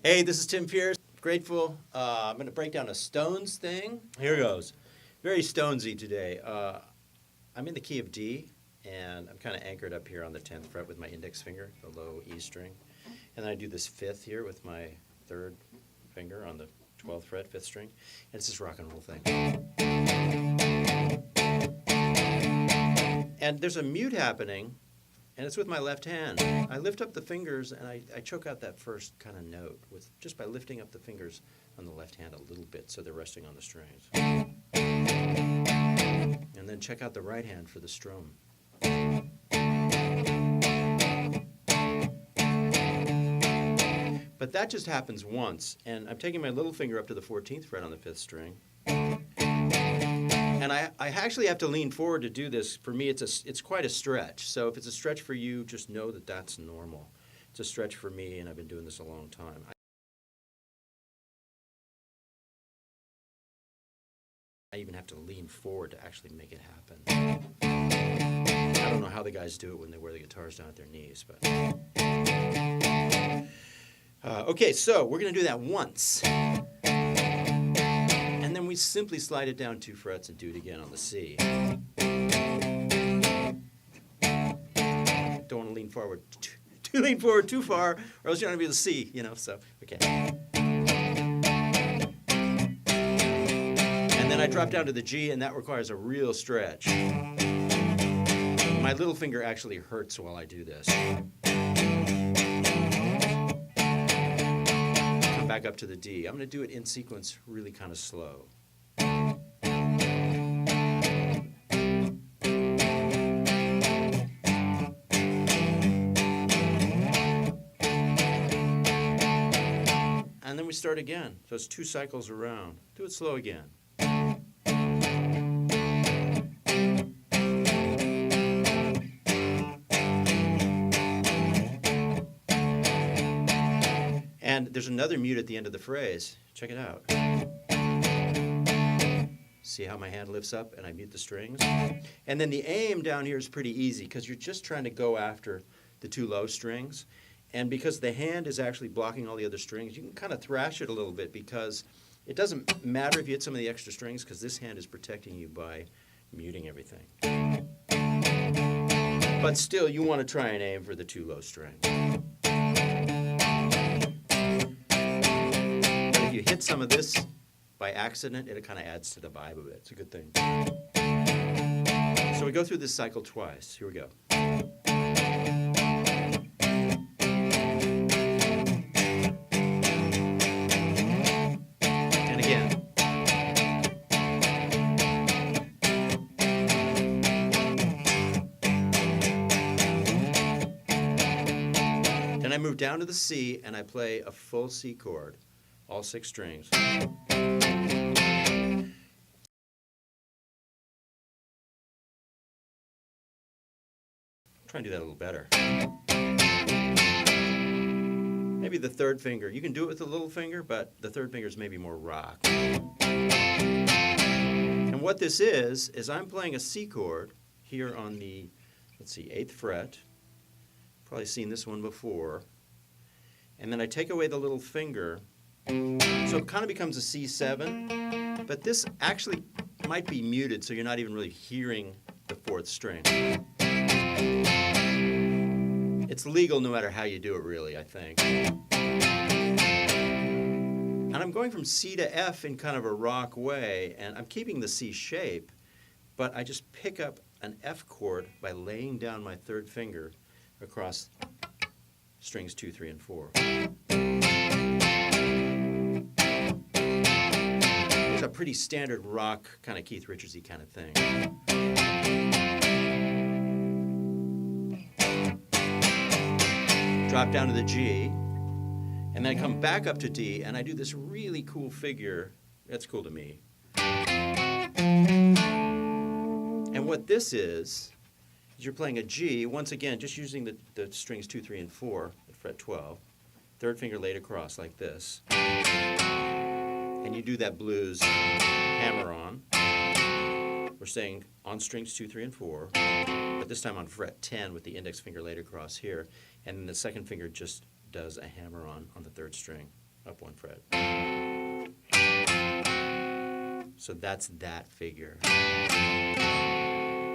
Hey, this is Tim Pierce. Grateful. I'm going to break down a Stones thing. Here goes. Very Stonesy today. I'm in the key of D, and I'm kind of anchored up here on the 10th fret with my index finger, the low E string. And then I do this 5th here with my 3rd finger on the 12th fret, 5th string. And it's this rock and roll thing. And there's a mute happening, and it's with my left hand. I lift up the fingers, and I choke out that first kind of note with just by lifting up the fingers on the left hand a little bit so they're resting on the strings. And then check out the right hand for the strum. But that just happens once, and I'm taking my little finger up to the 14th fret on the 5th string. And I actually have to lean forward to do this. For me, it's quite a stretch. So if it's a stretch for you, just know that that's normal. It's a stretch for me, and I've been doing this a long time. I even have to lean forward to actually make it happen. I don't know how the guys do it when they wear the guitars down at their knees, but... okay, so we're going to do that once. And then we simply slide it down 2 frets and do it again on the C. Don't want to lean forward too far, or else you're not going to be able to see, so, okay. And then I drop down to the G, and that requires a real stretch. My little finger actually hurts while I do this. Come back up to the D. I'm going to do it in sequence really kind of slow. And then we start again. So it's 2 cycles around. Do it slow again. And there's another mute at the end of the phrase. Check it out. See how my hand lifts up and I mute the strings? And then the aim down here is pretty easy because you're just trying to go after the 2 low strings. And because the hand is actually blocking all the other strings, you can kind of thrash it a little bit because it doesn't matter if you hit some of the extra strings because this hand is protecting you by muting everything. But still, you want to try and aim for the 2 low strings. If you hit some of this by accident, it kind of adds to the vibe of it. It's a good thing. So we go through this cycle twice. Here we go. And again. Then I move down to the C, and I play a full C chord. All 6 strings. Try and do that a little better. Maybe the 3rd finger. You can do it with the little finger, but the 3rd finger is maybe more rock. And what this is I'm playing a C chord here on the, 8th fret. Probably seen this one before. And then I take away the little finger. So it kind of becomes a C7, but this actually might be muted, so you're not even really hearing the 4th string. It's legal no matter how you do it, really, I think. And I'm going from C to F in kind of a rock way, and I'm keeping the C shape, but I just pick up an F chord by laying down my 3rd finger across strings 2, 3, and 4. A pretty standard rock, kind of Keith Richards-y kind of thing. Drop down to the G, and then I come back up to D, and I do this really cool figure. That's cool to me. And what this is you're playing a G, once again, just using the strings 2, 3, and 4 at fret 12, 3rd finger laid across like this. And you do that blues hammer-on. We're staying on strings 2, 3, and 4, but this time on fret 10 with the index finger laid across here, and then the 2nd finger just does a hammer-on the 3rd string. up 1 fret. So that's that figure.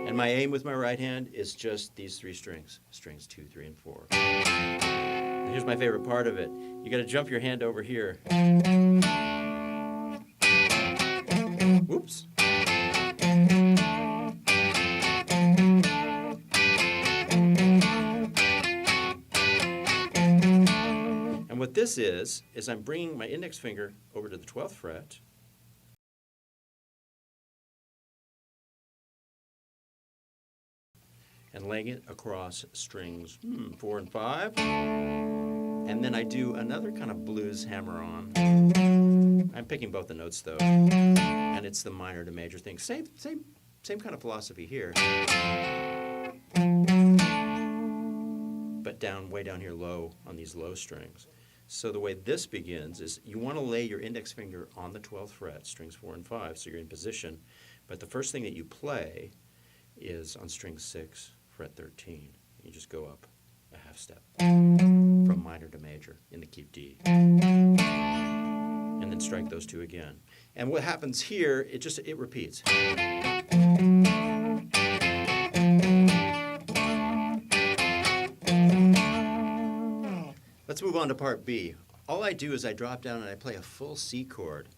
And my aim with my right hand is just these 3 strings, strings 2, 3, and 4. And here's my favorite part of it. You got to jump your hand over here. Whoops. And what this is I'm bringing my index finger over to the 12th fret, and laying it across strings 4 and 5. And then I do another kind of blues hammer-on. I'm picking both the notes though, and it's the minor to major thing. Same kind of philosophy here, but way down here low on these low strings. So the way this begins is you want to lay your index finger on the 12th fret, strings 4 and 5, so you're in position. But the first thing that you play is on string 6, fret 13. You just go up a half step from minor to major in the key of D, and then strike those 2 again. And what happens here, it repeats. Let's move on to part B. All I do is I drop down and I play a full C chord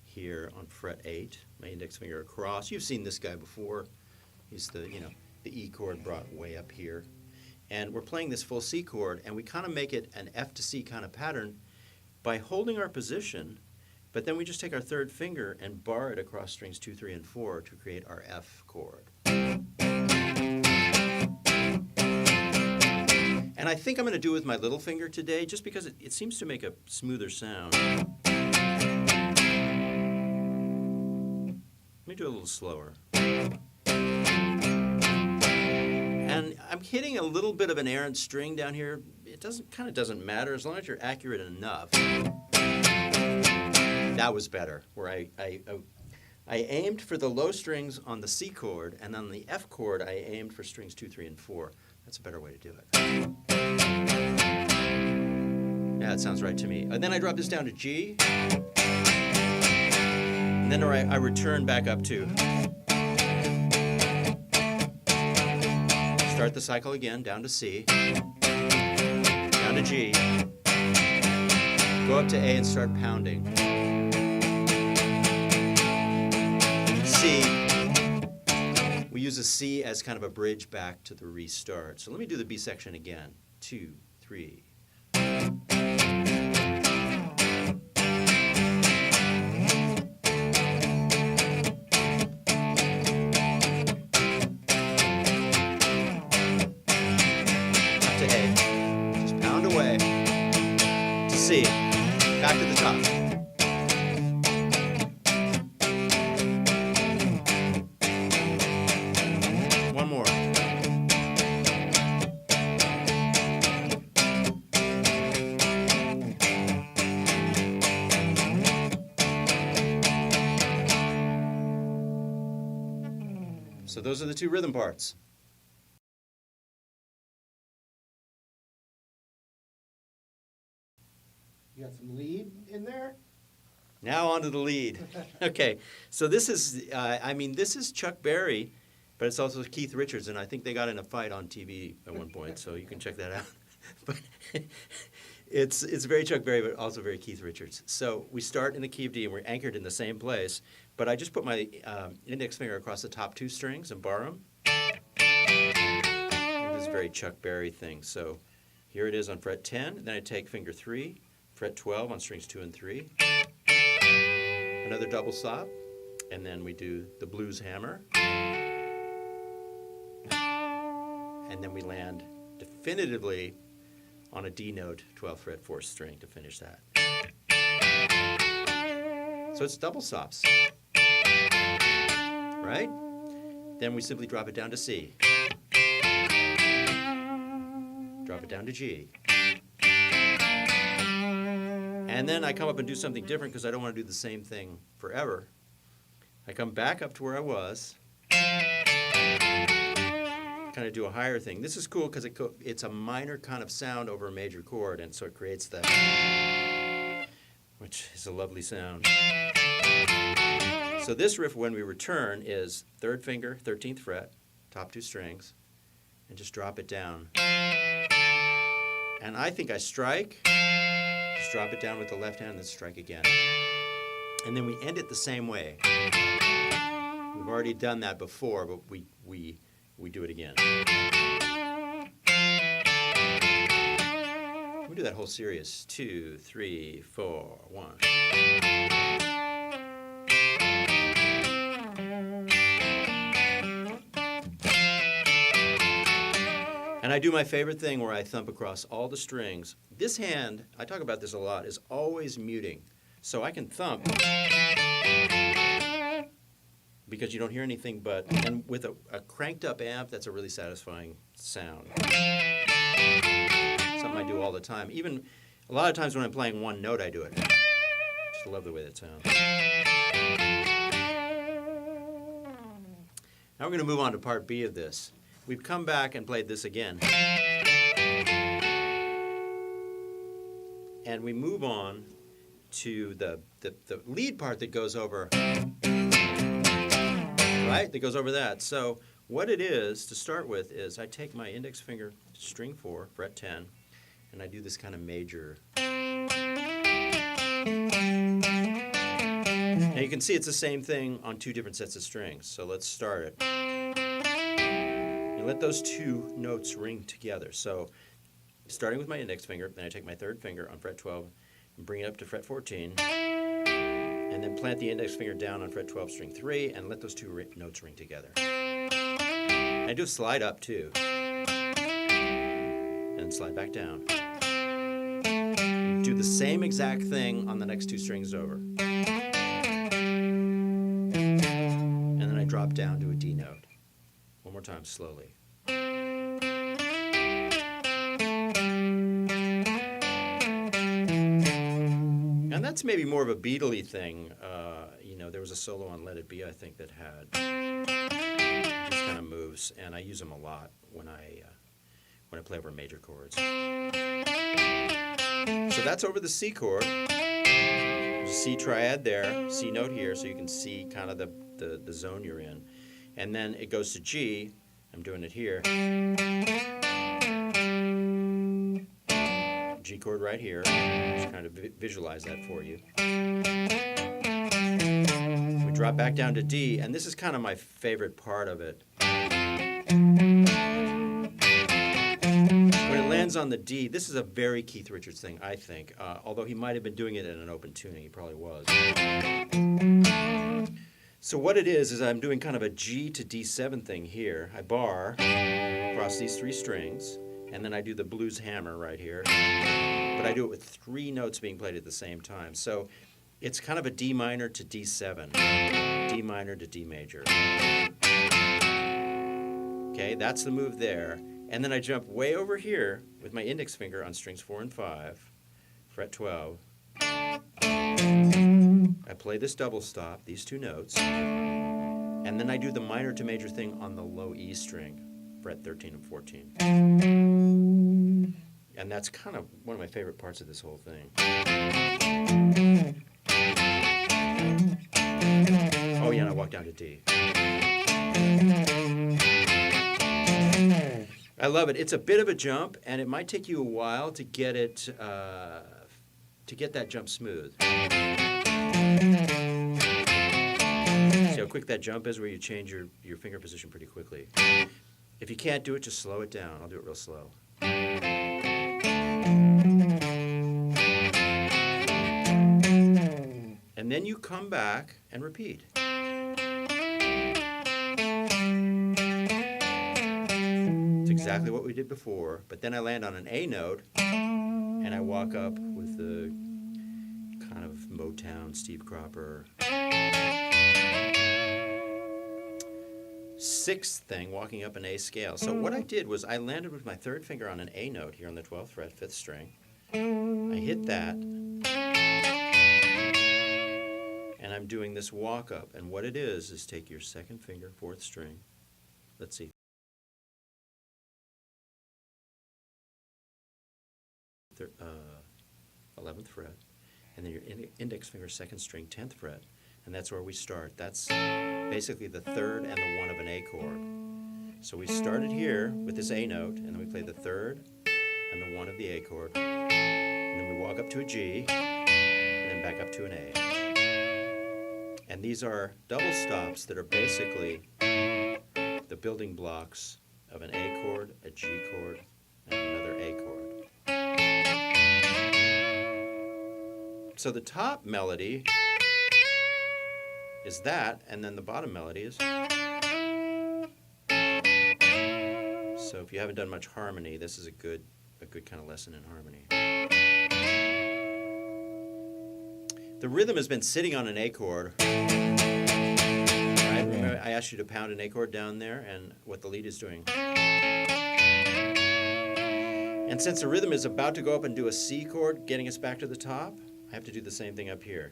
here on fret 8, my index finger across. You've seen this guy before. He's the E chord brought way up here. And we're playing this full C chord, and we kind of make it an F to C kind of pattern by holding our position, but then we just take our 3rd finger and bar it across strings 2, 3, and 4 to create our F chord. And I think I'm going to do it with my little finger today, just because it seems to make a smoother sound. Let me do it a little slower. And I'm hitting a little bit of an errant string down here. It kind of doesn't matter as long as you're accurate enough. That was better, where I aimed for the low strings on the C chord, and on the F chord I aimed for strings 2, 3, and 4. That's a better way to do it. Yeah, that sounds right to me. And then I drop this down to G, and then I return back up to. Start the cycle again, down to C, down to G, go up to A and start pounding. C, we use a C as kind of a bridge back to the restart. So let me do the B section again. 2, 3. C, back to the top. One more. So those are the 2 rhythm parts. You got some lead in there? Now on to the lead. Okay, so this is, this is Chuck Berry, but it's also Keith Richards, and I think they got in a fight on TV at one point, so you can check that out. But it's very Chuck Berry, but also very Keith Richards. So we start in the key of D, and we're anchored in the same place, but I just put my index finger across the top 2 strings and bar them. This is a very Chuck Berry thing. So here it is on fret 10, and then I take finger 3, fret 12 on strings 2 and 3, another double stop, and then we do the blues hammer, and then we land definitively on a D note, 12th fret, 4th string to finish that. So it's double stops, right? Then we simply drop it down to C, drop it down to G. And then I come up and do something different because I don't want to do the same thing forever. I come back up to where I was, kind of do a higher thing. This is cool because it's a minor kind of sound over a major chord, and so it creates that. which is a lovely sound. So this riff, when we return, is 3rd finger, 13th fret, top 2 strings, and just drop it down. And I think I strike, just drop it down with the left hand, and then strike again. And then we end it the same way. We've already done that before, but we do it again. We do that whole series. 2, 3, 4, 1. And I do my favorite thing where I thump across all the strings. This hand, I talk about this a lot, is always muting. So I can thump because you don't hear anything but, and with a cranked up amp, that's a really satisfying sound. Something I do all the time. Even a lot of times when I'm playing one note, I do it. Just love the way that sounds. Now we're going to move on to part B of this. We've come back and played this again. And we move on to the lead part that goes over, right? That goes over that. So what it is, to start with, is I take my index finger, string 4, fret 10, and I do this kind of major. Now you can see it's the same thing on 2 different sets of strings. So let's start it. Let those 2 notes ring together. So starting with my index finger, then I take my 3rd finger on fret 12 and bring it up to fret 14, and then plant the index finger down on fret 12, string 3, and let those 2 notes ring together. And I do a slide up too, and slide back down. Do the same exact thing on the next 2 strings over. And then I drop down to a D note. One more time, slowly. And that's maybe more of a Beatle-y thing. There was a solo on Let It Be, I think, that had these kind of moves, and I use them a lot when I play over major chords. So that's over the C chord. There's a C triad there, C note here, so you can see kind of the zone you're in. And then it goes to G. I'm doing it here. G chord right here. Just kind of visualize that for you. We drop back down to D, and this is kind of my favorite part of it. When it lands on the D, this is a very Keith Richards thing, I think. Although he might have been doing it in an open tuning, he probably was. So what it is I'm doing kind of a G to D7 thing here. I bar across these 3 strings, and then I do the blues hammer right here. But I do it with 3 notes being played at the same time. So it's kind of a D minor to D7, D minor to D major. Okay, that's the move there. And then I jump way over here with my index finger on strings 4 and 5, fret 12. I play this double stop, these 2 notes, and then I do the minor to major thing on the low E string, fret 13 and 14. And that's kind of one of my favorite parts of this whole thing. Oh yeah, and I walk down to D. I love it. It's a bit of a jump, and it might take you a while to get it, to get that jump smooth. See how quick that jump is, where you change your finger position pretty quickly. If you can't do it, just slow it down. I'll do it real slow. And then you come back and repeat. It's exactly what we did before, but then I land on an A note, and I walk up with the kind of Motown, Steve Cropper 6th thing, walking up an A scale. So what I did was I landed with my 3rd finger on an A note here on the 12th fret, 5th string. I hit that, and I'm doing this walk up. And what it is take your 2nd finger, 4th string. Let's see. 11th fret. and then your index finger, 2nd string, 10th fret, and that's where we start. That's basically the 3rd and the 1 of an A chord. So we started here with this A note, and then we play the 3rd and the 1 of the A chord, and then we walk up to a G, and then back up to an A. And these are double stops that are basically the building blocks of an A chord, a G chord, and another A chord. So the top melody is that, and then the bottom melody is. So if you haven't done much harmony, this is a good kind of lesson in harmony. The rhythm has been sitting on an A chord. Right? Remember I asked you to pound an A chord down there and what the lead is doing. And since the rhythm is about to go up and do a C chord, getting us back to the top, I have to do the same thing up here.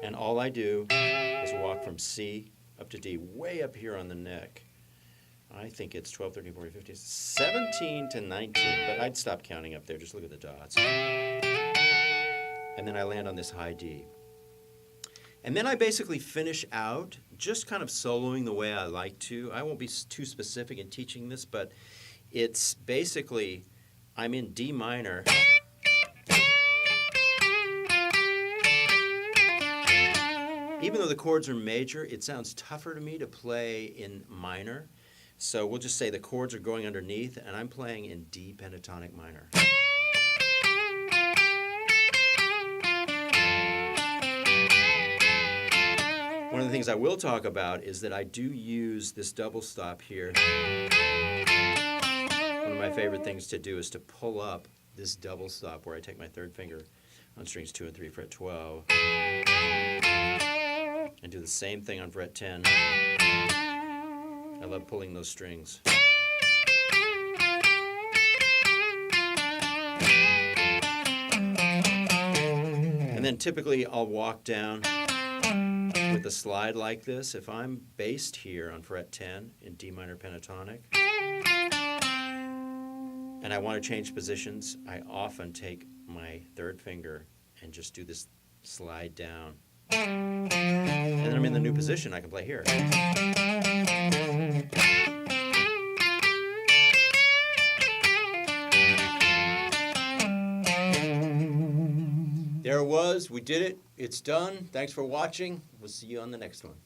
And all I do is walk from C up to D, way up here on the neck. I think it's 12, 13, 14, 15, 17 to 19, but I'd stop counting up there, just look at the dots. And then I land on this high D. And then I basically finish out just kind of soloing the way I like to. I won't be too specific in teaching this, but it's basically, I'm in D minor. Even though the chords are major, it sounds tougher to me to play in minor. So we'll just say the chords are going underneath, and I'm playing in D pentatonic minor. One of the things I will talk about is that I do use this double stop here. One of my favorite things to do is to pull up this double stop where I take my 3rd finger on strings 2 and 3, fret 12, and do the same thing on fret 10. I love pulling those strings. And then typically I'll walk down with a slide like this. If I'm based here on fret 10 in D minor pentatonic, and I want to change positions, I often take my 3rd finger and just do this slide down. And then I'm in the new position, I can play here. There it was. We did it. It's done. Thanks for watching. We'll see you on the next one.